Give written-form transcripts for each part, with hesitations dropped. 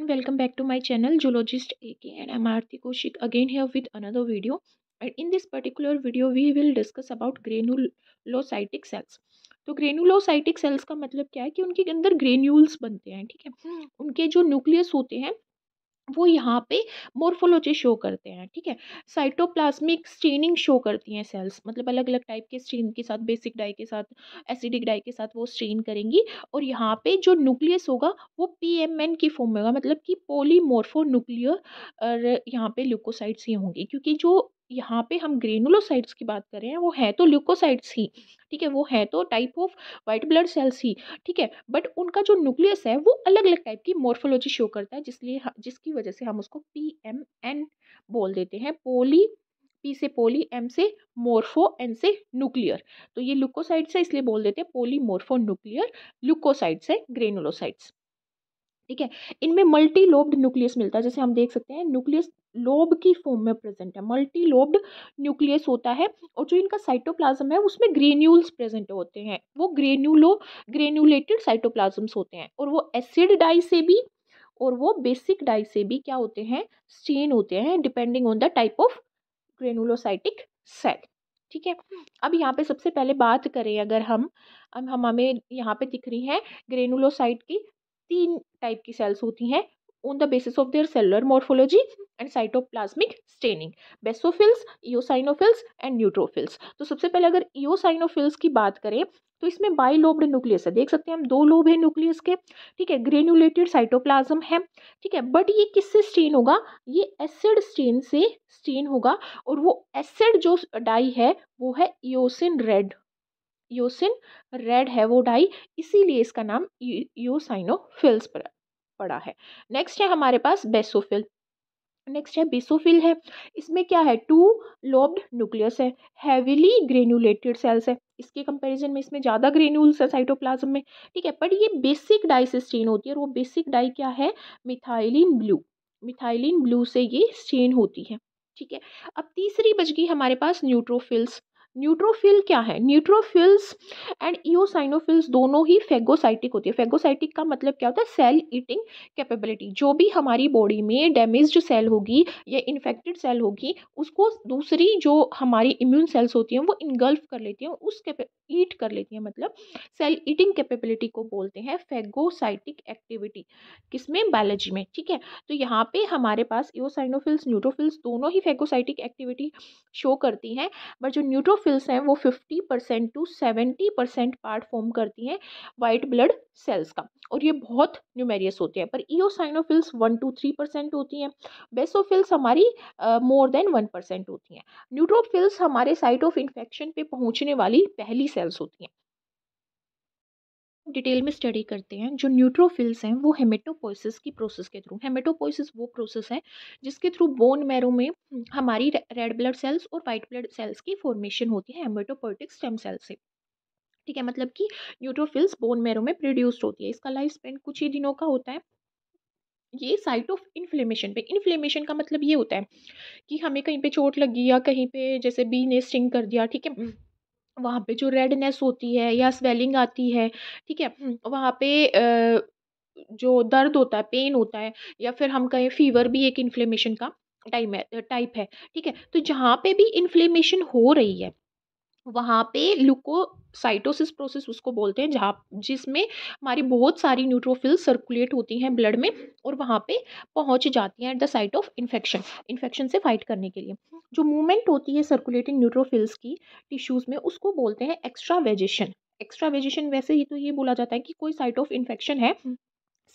Welcome back to my channel Zoologist AK, and I'm Aarti Kaushik again here with another video. And in this particular video we will discuss about granulocytic cells. तो ग्रेनुलोसाइटिक sales का मतलब क्या है कि उनके अंदर granules बनते हैं, ठीक है। उनके जो न्यूक्लियस होते हैं वो यहाँ पे मोर्फोलॉजी शो करते हैं, ठीक है। साइटोप्लाज्मिक स्टेनिंग शो करती हैं सेल्स, मतलब अलग अलग टाइप के स्टेन के साथ, बेसिक डाई के साथ, एसिडिक डाई के साथ वो स्टेन करेंगी। और यहाँ पे जो न्यूक्लियस होगा वो पीएमएन की फॉर्म में होगा, मतलब कि पॉलीमॉर्फो न्यूक्लियर। और यहाँ पे ल्यूकोसाइट्स ही होंगे, क्योंकि जो यहाँ पे हम ग्रेनुलोसाइट्स की बात कर रहे हैं वो है तो ल्यूकोसाइट्स ही, ठीक है। वो है तो type of white blood cells ही, ठीक है। बट उनका जो न्यूक्लियस है वो अलग अलग टाइप की मॉर्फोलॉजी शो करता है, जिसकी वजह से हम उसको पीएमएन बोल देते हैं। पोली, पी से पोली, एम से मोर्फो, एन से न्यूक्लियर। तो ये ल्यूकोसाइट्स है इसलिए बोल देते हैं पोलीमॉर्फो न्यूक्लियर ल्यूकोसाइट्स है ग्रेनुलोसाइट्स, ठीक है। इनमें मल्टी लोब्ड न्यूक्लियस मिलता है, जैसे हम देख सकते हैं न्यूक्लियस लोब की फॉर्म में प्रेजेंट है, मल्टी लोब्ड न्यूक्लियस होता है। और जो इनका साइटोप्लाज्म है उसमें ग्रेन्यूल्स प्रेजेंट होते हैं, वो ग्रेन्यूलेटेड साइटोप्लाज्म्स होते हैं। और वो एसिड डाई से भी और वो बेसिक डाई से भी क्या होते हैं, स्टेन होते हैं, depending on the type of granulocytic cell, ठीक है। अब यहाँ पे सबसे पहले बात करें अगर हम, अब हम हमें यहाँ पे दिख रही हैं ग्रेनुलोसाइट की तीन टाइप की सेल्स होती हैं on the basis of their cellular morphology and cytoplasmic staining, basophils, eosinophils and neutrophils. तो सबसे पहले अगर इओसाइनोफिल्स की बात करें तो इसमें बाइलोब्ड न्यूक्लियस है, देख सकते हैं हम, दो लोब है न्यूक्लियस के, ठीक है। ग्रेनुलेटेड साइटोप्लाज्म है, ठीक है। बट ये किससे स्टेन होगा, ये एसिड स्टेन से स्टेन होगा। और वो एसिड जो डाई है वो है इओसिन रेड, इओसिन रेड है वो डाई, इसीलिए इसका नाम इओसाइनोफिल्स पड़ा है। नेक्स्ट है हमारे पास बेसोफिल, नेक्स्ट है बेसोफिल है। इसमें क्या है, टू लोब्ड न्यूक्लियस है, हैवीली ग्रेनुलेटेड सेल्स है, इसके कंपैरिजन में इसमें ज़्यादा ग्रेन्यूल्स है साइटोप्लाज्म में, ठीक है। पर ये बेसिक डाई से स्टेन होती है, और वो बेसिक डाई क्या है, मिथाइलिन ब्लू, मिथाइलिन ब्लू से ये स्टेन होती है, ठीक है। अब तीसरी बच गई हमारे पास न्यूट्रोफिल्स। न्यूट्रोफिल क्या है, न्यूट्रोफिल्स एंड इओसाइनोफिल्स दोनों ही फेगोसाइटिक होती है। फेगोसाइटिक का मतलब क्या होता है, सेल ईटिंग कैपेबिलिटी। जो भी हमारी बॉडी में डैमेज्ड सेल होगी या इन्फेक्टेड सेल होगी उसको दूसरी जो हमारी इम्यून सेल्स होती हैं वो इनगल्फ कर लेती हैं, उस ईट कर लेती हैं, मतलब सेल ईटिंग कैपेबिलिटी को बोलते हैं फेगोसाइटिक एक्टिविटी, किसमें, बायोलॉजी में, ठीक है। तो यहाँ पे हमारे पास इओसाइनोफिल्स न्यूट्रोफिल्स दोनों ही फेगोसाइटिक एक्टिविटी शो करती हैं। बट जो न्यूट्रोफिल्स हैं वो 50% टू 70% पार्ट फॉर्म करती हैं वाइट ब्लड सेल्स का, और ये बहुत न्यूमेरियस होते हैं। पर इओसाइनोफिल्स 1 to 3% होती हैं, बेसोफिल्स हमारी मोर देन 1% होती हैं। न्यूट्रोफिल्स हमारे साइट ऑफ इन्फेक्शन पे पहुंचने वाली पहली सेल्स होती हैं। डिटेल में स्टडी करते हैं, जो न्यूट्रोफिल्स हैं वो हेमेटोपोइसिस की प्रोसेस के थ्रू, हेमेटोपोइसिस वो प्रोसेस है जिसके थ्रू बोन मैरो में हमारी रेड ब्लड सेल्स और वाइट ब्लड सेल्स की फॉर्मेशन होती है हेमेटोपोइटिक स्टेम सेल से, ठीक है। मतलब कि न्यूट्रोफिल्स बोन मैरो में प्रोड्यूस्ड होती है, इसका लाइफ स्पेन कुछ ही दिनों का होता है। ये साइट ऑफ इन्फ्लेमेशन पे, इन्फ्लेमेशन का मतलब ये होता है कि हमें कहीं पे चोट लगी या कहीं पे जैसे बी ने स्टिंग कर दिया, ठीक है। वहाँ पे जो रेडनेस होती है या स्वेलिंग आती है, ठीक है। वहाँ पे जो दर्द होता है, पेन होता है, या फिर हम कहें फीवर भी एक इन्फ्लेमेशन का टाइप है, ठीक है। तो जहाँ पे भी इन्फ्लेमेशन हो रही है वहाँ पे ल्यूकोसाइटोसिस प्रोसेस उसको बोलते हैं, जहाँ जिसमें हमारी बहुत सारी न्यूट्रोफिल्स सर्कुलेट होती हैं ब्लड में और वहाँ पे पहुँच जाती हैं at the site of infection, infection से फाइट करने के लिए। जो मूवमेंट होती है सर्कुलेटिंग न्यूट्रोफिल्स की टिश्यूज़ में उसको बोलते हैं एक्स्ट्रावेजेशन। एक्स्ट्रावेजेशन वैसे ही तो ये बोला जाता है कि कोई साइट ऑफ इन्फेक्शन है,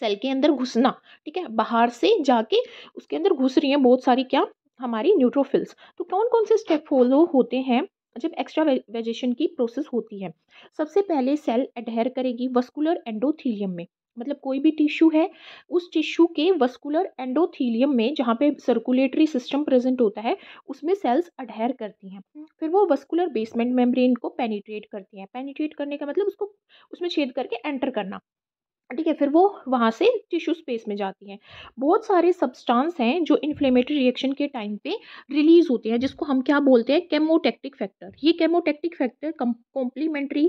सेल के अंदर घुसना, ठीक है, बाहर से जाके उसके अंदर घुस रही हैं बहुत सारी क्या, हमारी न्यूट्रोफिल्स। तो कौन कौन से स्टेप फॉलो होते हैं जब एक्स्ट्रा वेजेशन की प्रोसेस होती है। सबसे पहले सेल एडहेर करेगी वस्कुलर एंडोथीलियम में, मतलब कोई भी टिश्यू है उस टिश्यू के वस्कुलर एंडोथीलियम में जहाँ पे सर्कुलेटरी सिस्टम प्रेजेंट होता है उसमें सेल्स अडहेर करती हैं। फिर वो वस्कुलर बेसमेंट मेम्ब्रेन को पेनिट्रेट करती हैं, पेनिट्रेट करने का मतलब उसको उसमें छेद करके एंटर करना, ठीक है, फिर वो वहाँ से टिश्यू स्पेस में जाती हैं। बहुत सारे सब्सटेंस हैं जो इन्फ्लेमेटरी रिएक्शन के टाइम पे रिलीज़ होते हैं, जिसको हम क्या बोलते हैं, केमोटैक्टिक फैक्टर। ये केमोटैक्टिक फैक्टर कॉम्प्लीमेंट्री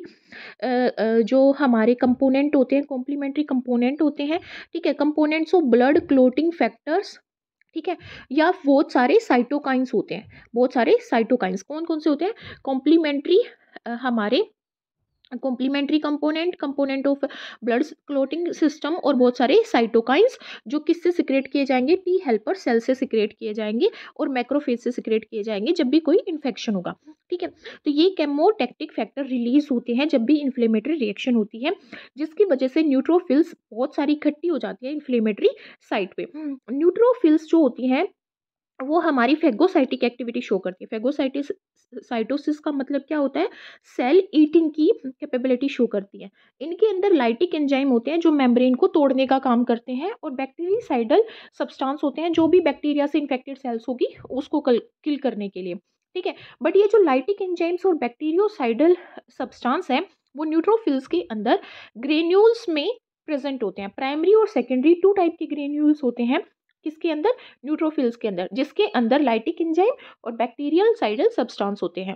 जो हमारे कंपोनेंट होते हैं, कॉम्प्लीमेंट्री कंपोनेंट होते हैं, ठीक है, components of blood clotting factors, ठीक है, या बहुत सारे साइटोकाइंस होते हैं। बहुत सारे साइटोकाइंस कौन कौन से होते हैं, कॉम्प्लीमेंट्री हमारे complementary component, component of blood clotting system, और बहुत सारे साइटोकाइंस जो किससे सिक्रेट किए जाएंगे, टी हेल्पर सेल से सिक्रेट किए जाएंगे और मैक्रोफेज से सिक्रेट किए जाएंगे जब भी कोई इन्फेक्शन होगा। ठीक है, तो ये केमोटैक्टिक फैक्टर रिलीज होते हैं जब भी इन्फ्लेमेटरी रिएक्शन होती है, जिसकी वजह से न्यूट्रोफिल्स बहुत सारी इकट्ठी हो जाती है इन्फ्लेमेटरी साइट पे। न्यूट्रोफिल्स जो होती हैं वो हमारी फेगोसाइटिक एक्टिविटी शो करती है। फेगोसाइटिस साइटोसिस का मतलब क्या होता है, सेल ईटिंग की कैपेबिलिटी शो करती है। इनके अंदर लाइटिक एंजाइम होते हैं जो मेम्ब्रेन को तोड़ने का काम करते हैं, और बैक्टीरियासाइडल सब्सटेंस होते हैं जो भी बैक्टीरिया से इन्फेक्टेड सेल्स होगी उसको किल करने के लिए। ठीक है, बट ये जो लाइटिक एंजाइम्स और बैक्टीरियोसाइडल सब्सटेंस है वो न्यूट्रोफिल्स के अंदर ग्रेन्यूल्स में प्रेजेंट होते हैं। प्राइमरी और सेकेंडरी टू टाइप के ग्रेन्यूल्स होते हैं, किसके अंदर, न्यूट्रोफिल्स के अंदर, जिसके अंदर लाइटिक एंजाइम और बैक्टीरियल साइडल सब्सटेंस होते हैं।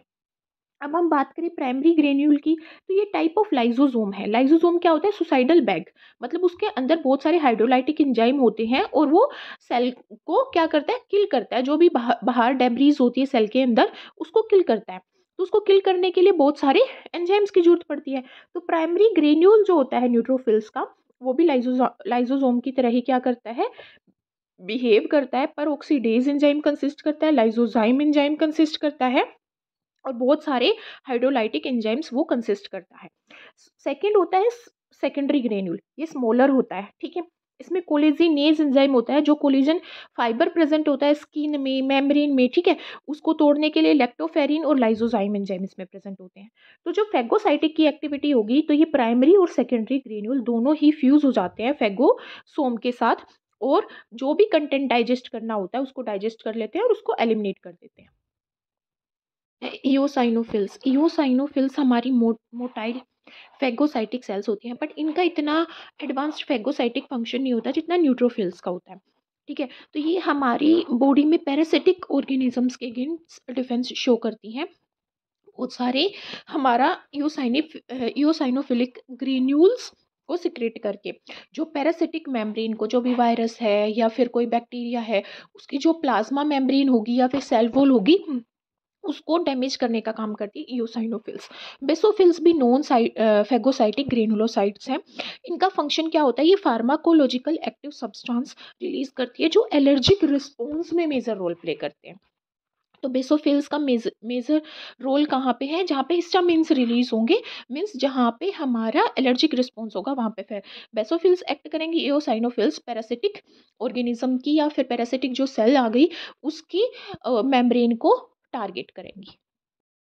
अब हम बात करें प्राइमरी ग्रेन्यूल की, तो ये टाइप ऑफ लाइजोसोम है। लाइजोसोम क्या होता है, सुसाइडल बैग, मतलब उसके अंदर बहुत सारे हाइड्रोलाइटिक एंजाइम होते हैं और वो सेल को क्या करता है, किल करता है। जो भी बाहर डेब्रीज होती है सेल के अंदर उसको किल करता है। तो उसको किल करने के लिए बहुत सारे एंजाइम्स की जरूरत पड़ती है। तो प्राइमरी ग्रेन्यूल जो होता है न्यूट्रोफिल्स का, वो भी लाइजोसोम की तरह ही क्या करता है, बिहेव करता है, पर ऑक्सीडेज एंजाइम कंसिस्ट करता है, लाइजोजाइम एंजाइम कंसिस्ट करता है, और बहुत सारे हाइड्रोलाइटिक एंजाइम्स वो कंसिस्ट करता है। सेकंड होता है सेकेंडरी ग्रेन्यूल, ये स्मॉलर होता है। ठीक है, इसमें कोलेजिनेज एंजाइम होता है, जो कोलेजन फाइबर प्रेजेंट होता है स्किन में, मेम्ब्रेन में, ठीक है, उसको तोड़ने के लिए लैक्टोफेरिन और लाइजोजाइम एंजाइम इसमें प्रेजेंट होते हैं। तो जो फेगोसाइटिक की एक्टिविटी होगी तो ये प्राइमरी और सेकेंडरी ग्रेन्यूल दोनों ही फ्यूज हो जाते हैं फेगोसोम के साथ, और जो भी कंटेंट डाइजेस्ट करना होता है उसको डाइजेस्ट कर लेते हैं और उसको एलिमिनेट कर देते हैं। इओसाइनोफिल्स, इओसाइनोफिल्स हमारी मोटाइल फेगोसाइटिक सेल्स होती हैं, बट इनका इतना एडवांस्ड फेगोसाइटिक फंक्शन नहीं होता जितना न्यूट्रोफिल्स का होता है। ठीक है, तो ये हमारी बॉडी में पैरासिटिक ऑर्गेनिजम्स के अगेंस्ट डिफेंस शो करती हैं। बहुत सारे हमारा इओसाइनोफिलिक ग्रेन्यूल्स को सिक्रेट करके, जो पैरासिटिक मेम्ब्रेन को, जो भी वायरस है या फिर कोई बैक्टीरिया है, उसकी जो प्लाज्मा मेम्ब्रेन होगी या फिर सेल वॉल होगी, उसको डैमेज करने का काम करती है इओसाइनोफिल्स। बेसोफिल्स भी नॉन फेगोसाइटिक ग्रेनुलोसाइट्स हैं। इनका फंक्शन क्या होता है, ये फार्माकोलॉजिकल एक्टिव सब्सटेंस रिलीज करती है जो एलर्जिक रिस्पॉन्स में मेजर रोल प्ले करते हैं। तो बेसोफिल्स का मेजर रोल कहाँ पे है, जहाँ पे हिस्टामिन्स रिलीज होंगे, मीन्स जहाँ पे हमारा एलर्जिक रिस्पॉन्स होगा वहाँ पे फिर बेसोफिल्स एक्ट करेंगे। एओसाइनोफिल्स पैरासिटिक ऑर्गेनिज्म की या फिर पैरासिटिक जो सेल आ गई उसकी मेम्ब्रेन को टारगेट करेंगी।